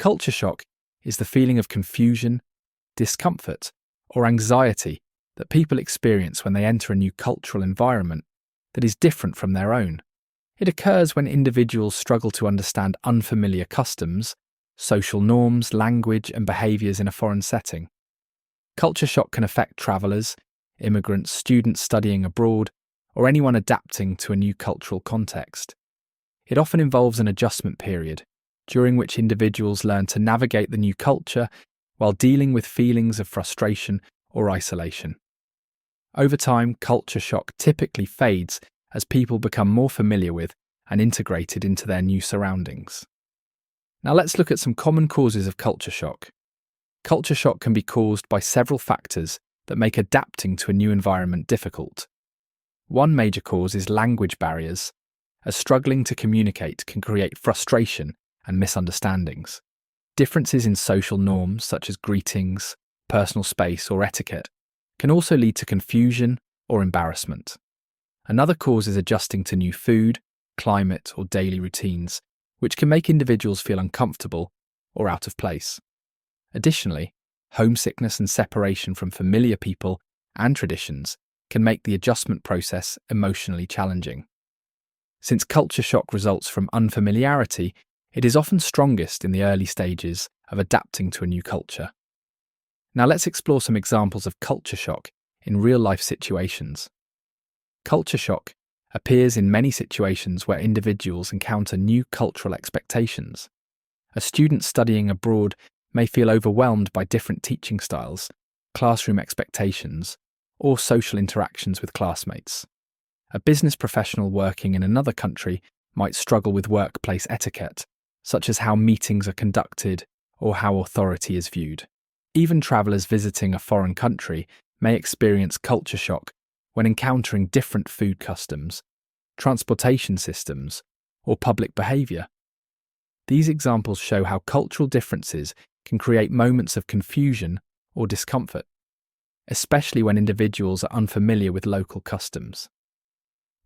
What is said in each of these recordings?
Culture shock is the feeling of confusion, discomfort, or anxiety that people experience when they enter a new cultural environment that is different from their own. It occurs when individuals struggle to understand unfamiliar customs, social norms, language, and behaviours in a foreign setting. Culture shock can affect travellers, immigrants, students studying abroad, or anyone adapting to a new cultural context. It often involves an adjustment period, during which individuals learn to navigate the new culture while dealing with feelings of frustration or isolation. Over time, culture shock typically fades as people become more familiar with and integrated into their new surroundings. Now let's look at some common causes of culture shock. Culture shock can be caused by several factors that make adapting to a new environment difficult. One major cause is language barriers, as struggling to communicate can create frustration and misunderstandings. Differences in social norms, such as greetings, personal space, or etiquette, can also lead to confusion or embarrassment. Another cause is adjusting to new food, climate, or daily routines, which can make individuals feel uncomfortable or out of place. Additionally, homesickness and separation from familiar people and traditions can make the adjustment process emotionally challenging. Since culture shock results from unfamiliarity, it is often strongest in the early stages of adapting to a new culture. Now let's explore some examples of culture shock in real-life situations. Culture shock appears in many situations where individuals encounter new cultural expectations. A student studying abroad may feel overwhelmed by different teaching styles, classroom expectations, or social interactions with classmates. A business professional working in another country might struggle with workplace etiquette, such as how meetings are conducted or how authority is viewed. Even travellers visiting a foreign country may experience culture shock when encountering different food customs, transportation systems, or public behaviour. These examples show how cultural differences can create moments of confusion or discomfort, especially when individuals are unfamiliar with local customs.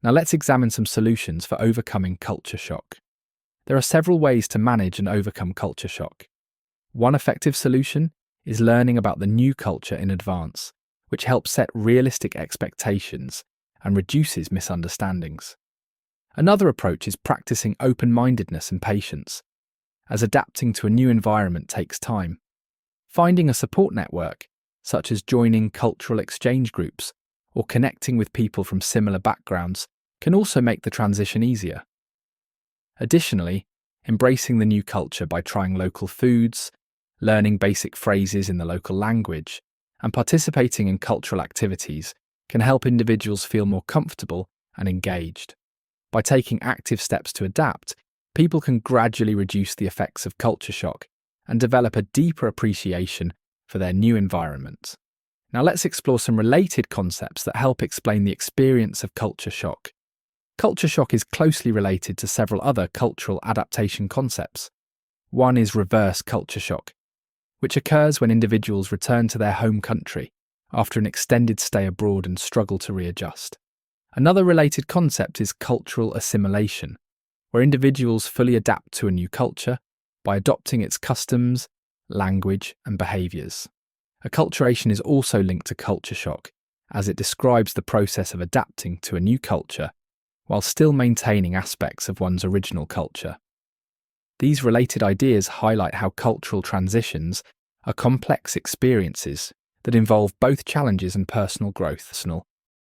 Now let's examine some solutions for overcoming culture shock. There are several ways to manage and overcome culture shock. One effective solution is learning about the new culture in advance, which helps set realistic expectations and reduces misunderstandings. Another approach is practicing open-mindedness and patience, as adapting to a new environment takes time. Finding a support network, such as joining cultural exchange groups or connecting with people from similar backgrounds, can also make the transition easier. Additionally, embracing the new culture by trying local foods, learning basic phrases in the local language, and participating in cultural activities can help individuals feel more comfortable and engaged. By taking active steps to adapt, people can gradually reduce the effects of culture shock and develop a deeper appreciation for their new environment. Now let's explore some related concepts that help explain the experience of culture shock. Culture shock is closely related to several other cultural adaptation concepts. One is reverse culture shock, which occurs when individuals return to their home country after an extended stay abroad and struggle to readjust. Another related concept is cultural assimilation, where individuals fully adapt to a new culture by adopting its customs, language, and behaviours. Acculturation is also linked to culture shock, as it describes the process of adapting to a new culture while still maintaining aspects of one's original culture. These related ideas highlight how cultural transitions are complex experiences that involve both challenges and personal growth.